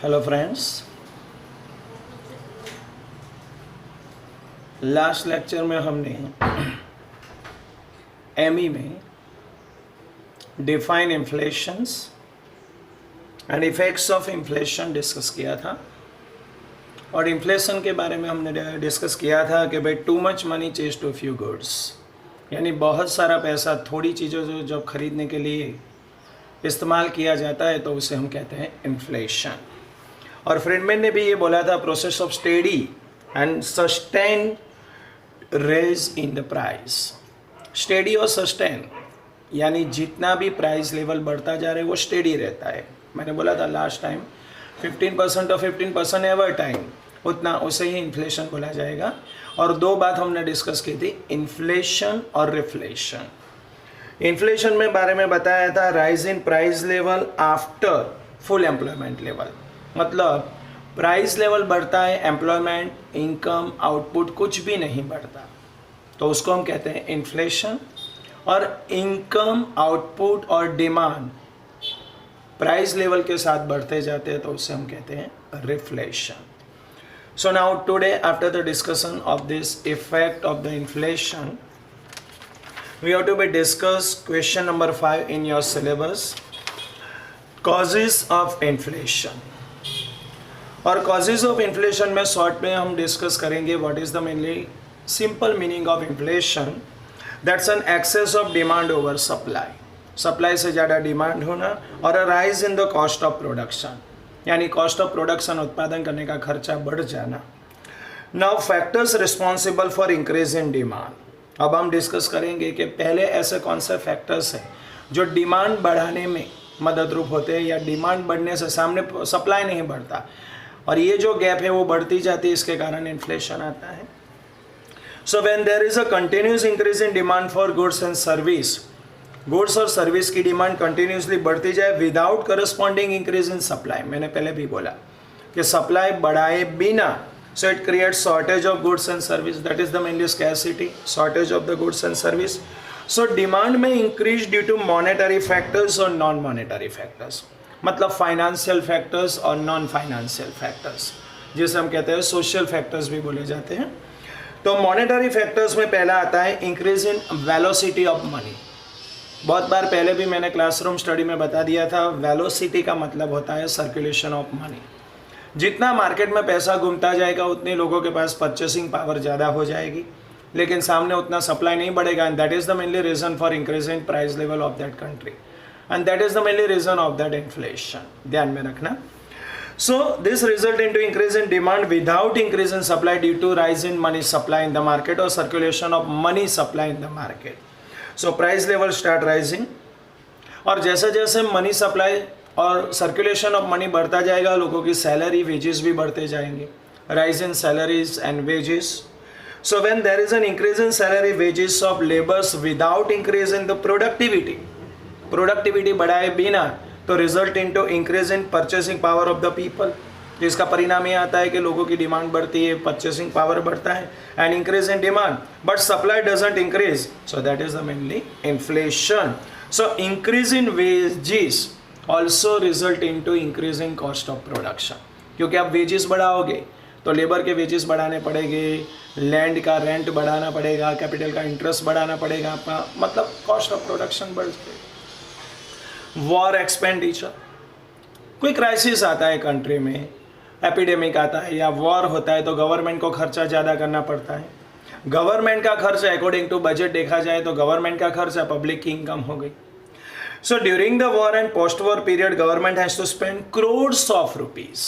Hello friends, last lecture में हमने ME में define inflations and effects of inflation discuss किया था। और इन्फ्लेशन के बारे में हमने डिस्कस किया था कि भाई too much money chase too few goods, यानी बहुत सारा पैसा थोड़ी चीज़ों को जब खरीदने के लिए इस्तेमाल किया जाता है तो उसे हम कहते हैं इन्फ्लेशन। और फ्रेडमैन ने भी ये बोला था, process of steady and sustain raise in the price. Steady और सस्टेन यानी जितना भी प्राइस लेवल बढ़ता जा रहा है वो स्टेडी रहता है। मैंने बोला था लास्ट टाइम 15% और 15% एवर टाइम, उतना उसे ही इन्फ्लेशन बोला जाएगा। और दो बात हमने डिस्कस की थी, इन्फ्लेशन और रिफ्लेशन। इन्फ्लेशन में बारे में बताया था rise in price level after full employment level, मतलब प्राइस लेवल बढ़ता है, एम्प्लॉयमेंट, इनकम, आउटपुट कुछ भी नहीं बढ़ता, तो उसको हम कहते हैं इन्फ्लेशन। और इनकम, आउटपुट और डिमांड प्राइस लेवल के साथ बढ़ते जाते हैं तो उससे हम कहते हैं reflation. So now today after the discussion of this effect of the inflation, we have to be discuss question number 5 in your syllabus, causes of inflation। और causes of inflation में शॉर्ट में हम डिस्कस करेंगे what is the mainly simple meaning of inflation, that's an excess of demand over supply, supply से ज़्यादा demand होना, और a rise in the cost of production, यानी कॉस्ट ऑफ प्रोडक्शन, उत्पादन करने का खर्चा बढ़ जाना। Now factors responsible for increase in demand. अब हम डिस्कस करेंगे कि पहले ऐसे कौन से फैक्टर्स हैं जो डिमांड बढ़ाने में मददरूप होते हैं, या डिमांड बढ़ने से सामने सप्लाई नहीं बढ़ता और ये जो गैप है वो बढ़ती जाती है, इसके कारण इन्फ्लेशन आता है। So when there is a continuous increase in demand for goods and service, goods और सर्विस की डिमांड कंटिन्यूसली बढ़ती जाए without corresponding increase in supply, मैंने पहले भी बोला कि सप्लाई बढ़ाए बिना, so it creates shortage of goods and service, that is the mainly scarcity, shortage of the goods and service। so demand may increase due to monetary factors और non monetary factors, मतलब financial factors और non financial factors, जिसे हम कहते हैं social factors भी बोले जाते हैं। तो monetary factors में पहला आता है increase in velocity of money। बहुत बार पहले भी मैंने क्लासरूम स्टडी में बता दिया था, velocity का मतलब होता है circulation of money। जितना मार्केट में पैसा घूमता जाएगा उतने लोगों के पास परचेसिंग पावर ज़्यादा हो जाएगी, लेकिन सामने उतना सप्लाई नहीं बढ़ेगा, and that is the mainly reason for increase in price level of that country, and that is the mainly reason of that inflation, ध्यान में रखना। So this result into increase in demand without increase in supply due to rise in money supply in the market और circulation of money supply in the market. So price level start rising, और जैसे जैसे money supply और circulation of money बढ़ता जाएगा, लोगों की salary, wages भी बढ़ते जाएंगे, rise in salaries and wages. So when there is an increase in salary wages of labours without increase in the productivity, productivity बढ़ाए बिना, तो result into increase in purchasing power of the people, जिसका परिणाम ये आता है कि लोगों की डिमांड बढ़ती है, परचेसिंग पावर बढ़ता है, and increase in demand but supply doesn't increase, so that is the mainly inflation. So increase in wages also result into increasing cost of production, क्योंकि आप वेजेस बढ़ाओगे तो लेबर के वेजेस बढ़ाने पड़ेंगे, लैंड का rent बढ़ाना पड़ेगा, कैपिटल का इंटरेस्ट बढ़ाना पड़ेगा आपका, मतलब कॉस्ट ऑफ प्रोडक्शन बढ़ जाएगी। वॉर एक्सपेंडिचर, कोई क्राइसिस आता है कंट्री में, एपिडेमिक आता है या वॉर होता है तो गवर्नमेंट को खर्चा ज़्यादा करना पड़ता है। गवर्नमेंट का खर्चा अकॉर्डिंग टू बजट देखा जाए तो गवर्नमेंट का खर्चा पब्लिक की इनकम हो गई। So during the war and post-war period, government has to spend crores of rupees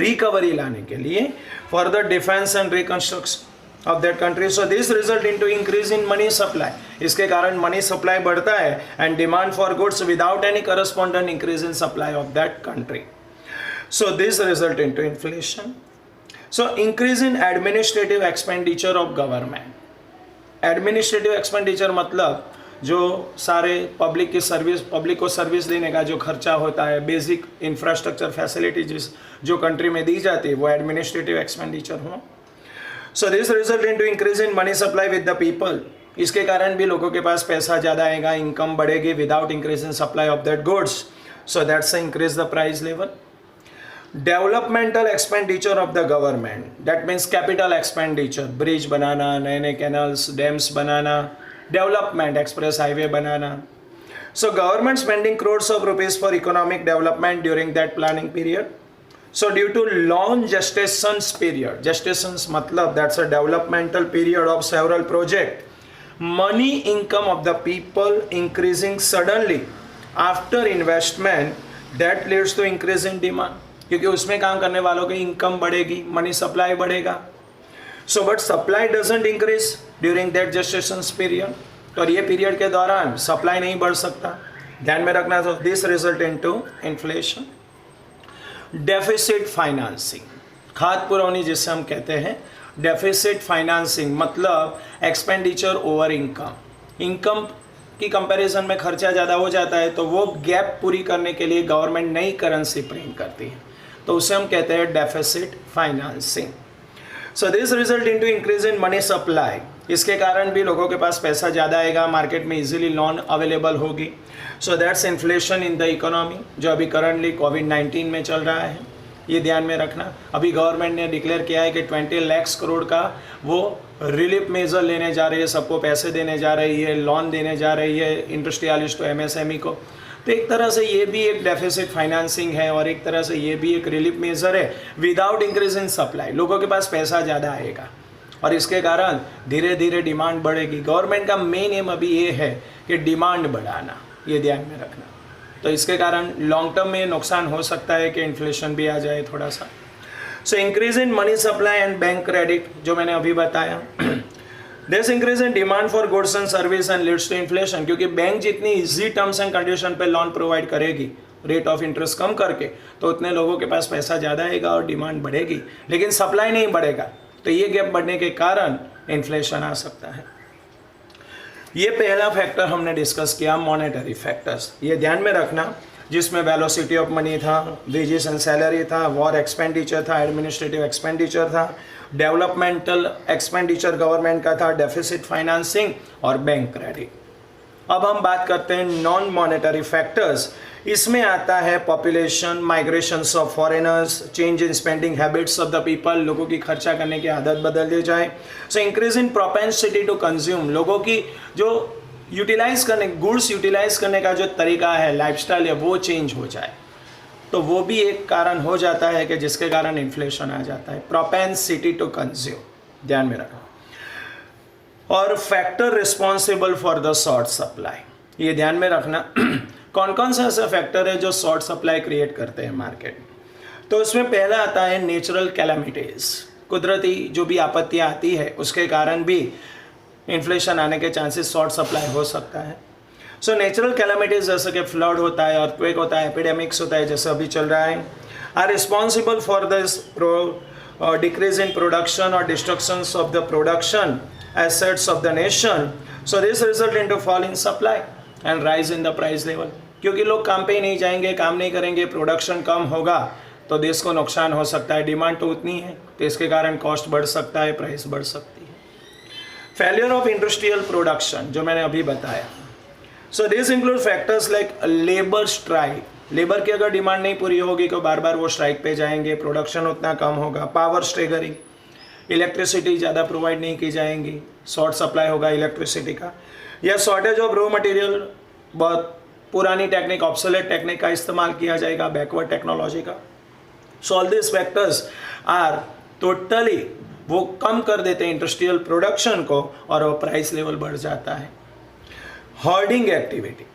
recovery लाने के लिए for the defense and reconstruction of that country. So this result into increase in money supply. इसके कारण money supply बढ़ता है and demand for goods without any corresponding increase in supply of that country. So this result into inflation. So increase in administrative expenditure of government. Administrative expenditure मतलब जो सारे public की service, public को service देने का जो खर्चा होता है, बेसिक इंफ्रास्ट्रक्चर फैसिलिटीज जो कंट्री में दी जाती है वो एडमिनिस्ट्रेटिव एक्सपेंडिचर हो। सो this result into increase in money supply with the people, इसके कारण भी लोगों के पास पैसा ज़्यादा आएगा, इनकम बढ़ेगी without increase in supply of that goods, so that's increase the price level. Developmental expenditure of the government, that means capital expenditure, bridge बनाना, नए नए कैनल्स, डैम्स बनाना, डेवलपमेंट, एक्सप्रेस हाईवे बनाना. So government spending crores of rupees for economic development during that planning period. So due to long gestations period, gestations matlab that's a developmental period of several project, money income of the people increasing suddenly after investment, that leads to increase in demand. क्योंकि उसमें काम करने वालों की income बढ़ेगी, money supply बढ़ेगा. So but supply doesn't increase during that gestations period. तो ये पीरियड के दौरान सप्लाई नहीं बढ़ सकता, ध्यान में रखना. तो this result into inflation. Deficit financing, खाद पुरौनी जिसे हम कहते हैं, डेफिसिट फाइनेंसिंग मतलब एक्सपेंडिचर ओवर इनकम. इनकम की कंपैरिजन में खर्चा ज़्यादा हो जाता है, तो वो गैप पूरी करने के लिए गवर्नमेंट नई करेंसी प्रिंट करती है, तो उसे हम कहते हैं deficit financing. So this result into increase in money supply. इसके कारण भी लोगों के पास पैसा ज़्यादा आएगा, मार्केट में इजीली लोन अवेलेबल होगी. So that's inflation in the economy, जो अभी करंटली कोविड-19 में चल रहा है, ये ध्यान में रखना. अभी गवर्नमेंट ने डिक्लेयर किया है कि 20 लाख करोड़ का वो रिलीफ मेजर लेने जा रही है, सबको पैसे देने जा रही है, लोन देने जा रही है, इंडस्ट्रियलिस्ट को, एमएसएमई को. तो एक तरह से ये भी एक डेफिसिट फाइनेंसिंग है और एक तरह से ये भी एक रिलीफ मेजर है. विदाउट इंक्रीज इन सप्लाई लोगों के पास पैसा ज़्यादा आएगा और इसके कारण धीरे धीरे डिमांड बढ़ेगी. गवर्नमेंट का मेन एम अभी ये है कि डिमांड बढ़ाना, ये ध्यान में रखना. तो इसके कारण लॉन्ग टर्म में नुकसान हो सकता है कि इन्फ्लेशन भी आ जाए थोड़ा सा. So increase in money supply and bank credit, जो मैंने अभी बताया. This increase in demand for goods and service and leads to inflation, क्योंकि बैंक जितनी इजी टर्म्स एंड कंडीशन पे लोन प्रोवाइड करेगी, रेट ऑफ इंटरेस्ट कम करके, तो उतने लोगों के पास पैसा ज़्यादा आएगा और डिमांड बढ़ेगी. लेकिन सप्लाई नहीं बढ़ेगा, तो ये गैप बढ़ने के कारण इन्फ्लेशन आ सकता है. ये पहला फैक्टर हमने डिस्कस किया, मॉनेटरी फैक्टर्स. ये ध्यान में रखना, जिसमें वेलोसिटी ऑफ मनी था, वेजेस एंड सैलरी था, वॉर एक्सपेंडिचर था, एडमिनिस्ट्रेटिव एक्सपेंडिचर था, डेवलपमेंटल एक्सपेंडिचर गवर्नमेंट का था, डेफिसिट फाइनेंसिंग और बैंक क्रेडिट. अब हम बात करते हैं नॉन मॉनेटरी फैक्टर्स. इसमें आता है population, migrations of foreigners, change in spending habits of the people, लोगों की खर्चा करने की आदत बदल दी जाए. So increase in propensity to consume, लोगों की जो यूटिलाइज करने, गुड्स यूटिलाइज करने का जो तरीका है, लाइफस्टाइल है, वो चेंज हो जाए, तो वो भी एक कारण हो जाता है कि जिसके कारण इन्फ्लेशन आ जाता है. प्रोपेंसिटी टू कंज्यूम, ध्यान में रखना. और factor responsible for the short supply, ये ध्यान में रखना. कौन कौन सा ऐसा फैक्टर है जो शॉर्ट सप्लाई क्रिएट करते हैं मार्केट में. तो उसमें पहला आता है नेचुरल कैलामिटीज, कुदरती जो भी आपत्तियाँ आती है उसके कारण भी इन्फ्लेशन आने के चांसेस, शॉर्ट सप्लाई हो सकता है. सो नेचुरल कैलामिटीज जैसे कि फ्लड होता है, अर्थक्वेक होता है, एपिडेमिक्स होता है, जैसे अभी चल रहा है, are responsible for this decrease in production और destructions of the production assets of the nation. So this result into fall in supply and rise in the price level. क्योंकि लोग काम पे ही नहीं जाएंगे, काम नहीं करेंगे, प्रोडक्शन कम होगा, तो देश को नुकसान हो सकता है. डिमांड तो उतनी है, तो इसके कारण कॉस्ट बढ़ सकता है, प्राइस बढ़ सकती है. फेलियर ऑफ इंडस्ट्रियल प्रोडक्शन, जो मैंने अभी बताया. So this include factors like labour strike. Labour की अगर डिमांड नहीं पूरी होगी तो बार बार वो स्ट्राइक पे जाएंगे, प्रोडक्शन उतना कम होगा. पावर स्टेगरिंग, इलेक्ट्रिसिटी ज़्यादा प्रोवाइड नहीं की जाएंगी, शॉर्ट सप्लाई होगा इलेक्ट्रिसिटी का. या शॉर्टेज ऑफ रॉ मटेरियल, बहुत पुरानी टेक्निक, ऑब्सोलेट टेक्निक का इस्तेमाल किया जाएगा, बैकवर्ड टेक्नोलॉजी का. So all this factors are totally वो कम कर देते हैं इंडस्ट्रियल प्रोडक्शन को और वो प्राइस लेवल बढ़ जाता है. होर्डिंग एक्टिविटी,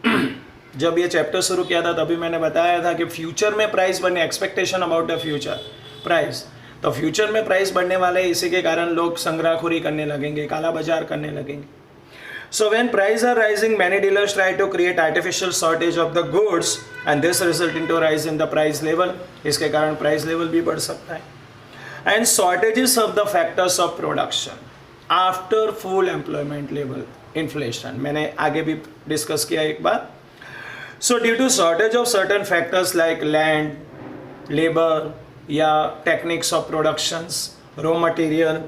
जब ये चैप्टर शुरू किया था तभी मैंने बताया था कि फ्यूचर में प्राइस बढ़ने, expectation about the future price, तो फ्यूचर में प्राइस बढ़ने वाले, इसी के कारण लोग संग्रहखोरी करने लगेंगे, काला बाजार करने लगेंगे. So when price are rising, many dealers try to create artificial shortage of the goods and this result into rise in the price level. इसके कारण प्राइस लेवल भी बढ़ सकता है. And shortages of the factors of production after full employment level, inflation, मैंने आगे भी discuss किया एक बार. So due to shortage of certain factors like land, labour या techniques of productions, raw material,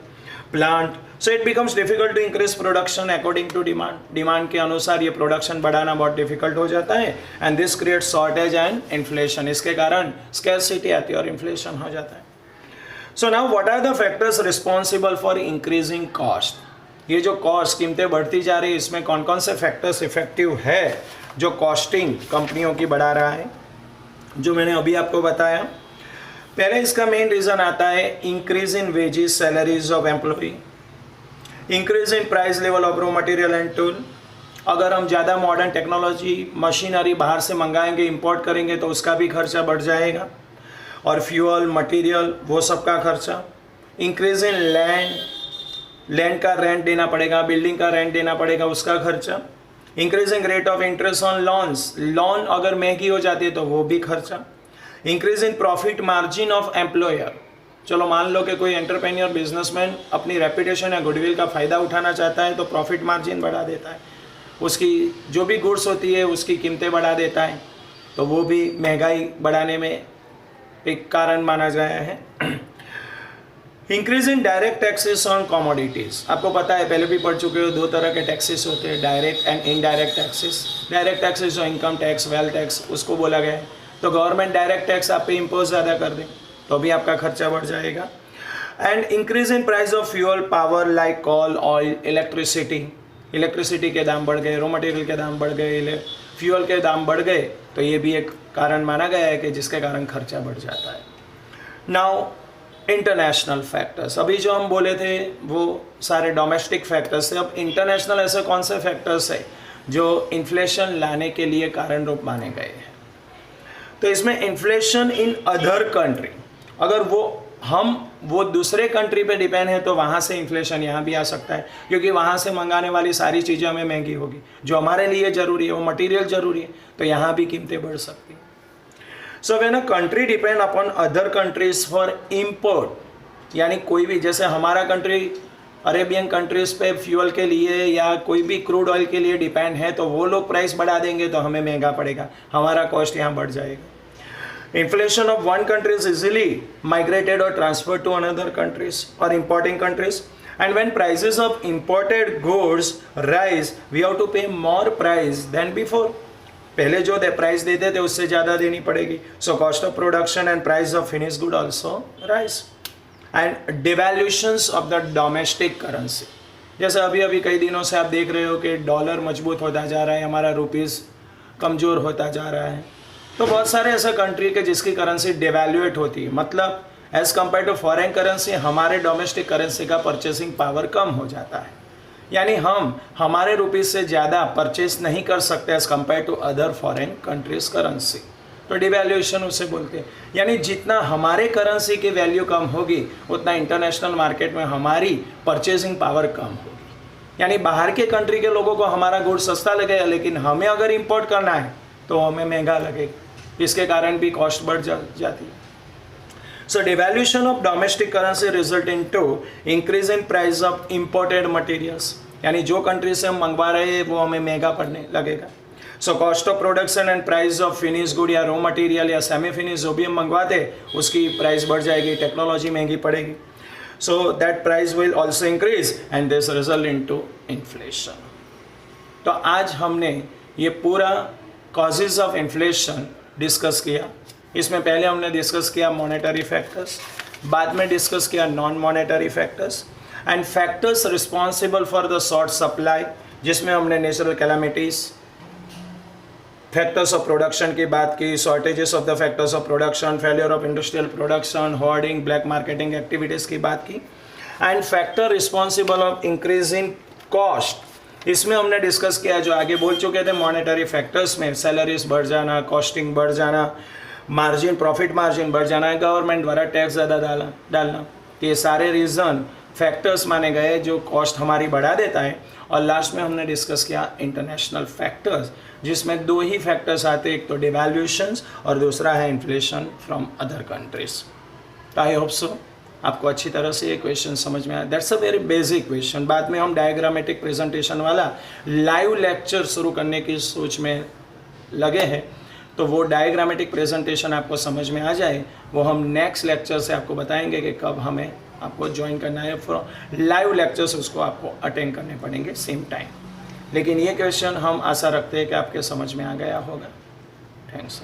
plant, so it becomes difficult to increase production according to demand, demand के अनुसार ये प्रोडक्शन बढ़ाना बहुत डिफिकल्ट हो जाता है and this create shortage and inflation, इसके कारण स्कैरसिटी आती है और इन्फ्लेशन हो जाता है। So now what are the factors responsible for increasing cost, ये जो कॉस्ट कीमतें बढ़ती जा रही है इसमें कौन कौन से फैक्टर्स इफेक्टिव है जो कॉस्टिंग कंपनियों की बढ़ा रहा है, जो मैंने अभी आपको बताया। पहले इसका मेन रीज़न आता है increase in wages salaries of employ, increase in price level of raw material and tool, अगर हम ज़्यादा मॉडर्न टेक्नोलॉजी मशीनरी बाहर से मंगाएंगे इंपोर्ट करेंगे तो उसका भी खर्चा बढ़ जाएगा, और फ्यूल मटेरियल वो सब का खर्चा, इंक्रीज इन लैंड का रेंट देना पड़ेगा, बिल्डिंग का रेंट देना पड़ेगा उसका खर्चा, increasing rate of interest on loans, loan अगर महंगी हो जाती है तो वो भी खर्चा, increase in profit margin of employer, चलो मान लो कि कोई एंटरप्रेन्योर बिजनेसमैन अपनी रेपुटेशन या गुडविल का फ़ायदा उठाना चाहता है तो प्रॉफिट मार्जिन बढ़ा देता है, उसकी जो भी गुड्स होती है उसकी कीमतें बढ़ा देता है, तो वो भी महंगाई बढ़ाने में एक कारण माना गया है। Increase in direct taxes on commodities, आपको पता है पहले भी पढ़ चुके हो, दो तरह के टैक्सेस होते हैं, direct and indirect taxes. Direct taxes जो इनकम टैक्स, वेल्थ टैक्स उसको बोला गया है, तो गवर्नमेंट डायरेक्ट टैक्स आप पे इम्पोज ज़्यादा कर दे तो भी आपका खर्चा बढ़ जाएगा। And increase in price of fuel power like call oil electricity, electricity के दाम बढ़ गए, रॉ मटेरियल के दाम बढ़ गए, फ्यूल के दाम बढ़ गए, तो ये भी एक कारण माना गया है कि जिसके कारण खर्चा बढ़ जाता है। नाउ इंटरनेशनल फैक्टर्स, अभी जो हम बोले थे वो सारे डोमेस्टिक फैक्टर्स थे, अब इंटरनेशनल ऐसे कौन से फैक्टर्स है जो इन्फ्लेशन लाने के लिए कारण रूप माने गए हैं। तो इसमें इन्फ्लेशन इन अदर कंट्री, अगर वो दूसरे कंट्री पे डिपेंड है तो वहाँ से इन्फ्लेशन यहाँ भी आ सकता है, क्योंकि वहाँ से मंगाने वाली सारी चीज़ें हमें महंगी होगी, जो हमारे लिए ज़रूरी है वो मटेरियल ज़रूरी है, तो यहाँ भी कीमतें बढ़ सकती हैं। So when a country depend upon other countries for import, यानी कोई भी, जैसे हमारा कंट्री अरेबियन कंट्रीज़ पे फ्यूल के लिए या कोई भी क्रूड ऑयल के लिए डिपेंड है, तो वो लोग प्राइस बढ़ा देंगे तो हमें महंगा पड़ेगा, हमारा कॉस्ट यहाँ बढ़ जाएगा। Inflation of one country is easily migrated or transferred to another countries or importing countries, and when prices of imported goods rise, we have to pay more price than before. पहले जो price देते थे उससे ज़्यादा देनी पड़ेगी, so cost of production and price of finished good also rise. And devaluations of the domestic currency, जैसे अभी कई दिनों से आप देख रहे हो कि डॉलर मजबूत होता जा रहा है, हमारा रुपीज़ कमज़ोर होता जा रहा है, तो बहुत सारे ऐसे कंट्री के जिसकी करेंसी डिवैल्यूएट होती है, मतलब as compare to foreign currency हमारे डोमेस्टिक करेंसी का परचेसिंग पावर कम हो जाता है, यानी हम हमारे रुपीज़ से ज़्यादा परचेस नहीं कर सकते as compare to other foreign countries currency, तो डिवैल्यूएशन उसे बोलते हैं। यानी जितना हमारे करेंसी की वैल्यू कम होगी उतना इंटरनेशनल मार्केट में हमारी परचेसिंग पावर कम होगी, यानी बाहर के कंट्री के लोगों को हमारा गुड सस्ता लगेगा, लेकिन हमें अगर इम्पोर्ट करना है तो हमें महंगा लगेगा, इसके कारण भी कॉस्ट बढ़ जाती है। So devaluation of domestic currency result into increase in price of imported materials, यानी जो कंट्री से हम मंगवा रहे हैं वो हमें महंगा पड़ने लगेगा। So cost of production and price of finish good या रॉ मटेरियल या सेमी फिनिश जो भी हम मंगवाते उसकी प्राइस बढ़ जाएगी, टेक्नोलॉजी महंगी पड़ेगी, so that price will also increase and this result into inflation. तो आज हमने ये पूरा कॉजेज ऑफ इन्फ्लेशन डिस्कस किया। इसमें पहले हमने डिस्कस किया मॉनेटरी फैक्टर्स, बाद में डिस्कस किया non monetary factors and factors responsible for the short supply, जिसमें हमने natural calamities, factors of production की बात की, shortages of the factors of production, failure of industrial production, hoarding, black marketing activities की बात की, and factor responsible of increase in cost, इसमें हमने डिस्कस किया जो आगे बोल चुके थे मॉनेटरी फैक्टर्स में सैलरीज बढ़ जाना, कॉस्टिंग बढ़ जाना, मार्जिन प्रॉफिट मार्जिन बढ़ जाना, गवर्नमेंट द्वारा टैक्स ज़्यादा डालना, ये सारे रीज़न फैक्टर्स माने गए जो कॉस्ट हमारी बढ़ा देता है। और लास्ट में हमने डिस्कस किया इंटरनेशनल फैक्टर्स, जिसमें दो ही फैक्टर्स आते, एक तो डिवैल्यूएशंस और दूसरा है inflation from other countries. I hope so आपको अच्छी तरह से ये क्वेश्चन समझ में आया। That's a very basic question. बाद में हम डायग्रामेटिक प्रेजेंटेशन वाला लाइव लेक्चर शुरू करने की सोच में लगे हैं, तो वो डायग्रामेटिक प्रेजेंटेशन आपको समझ में आ जाए वो हम नेक्स्ट लेक्चर से आपको बताएंगे कि कब हमें आपको ज्वाइन करना है, लाइव लेक्चर्स उसको आपको अटेंड करने पड़ेंगे सेम टाइम। लेकिन ये क्वेश्चन हम आशा रखते हैं कि आपके समझ में आ गया होगा। थैंक्स।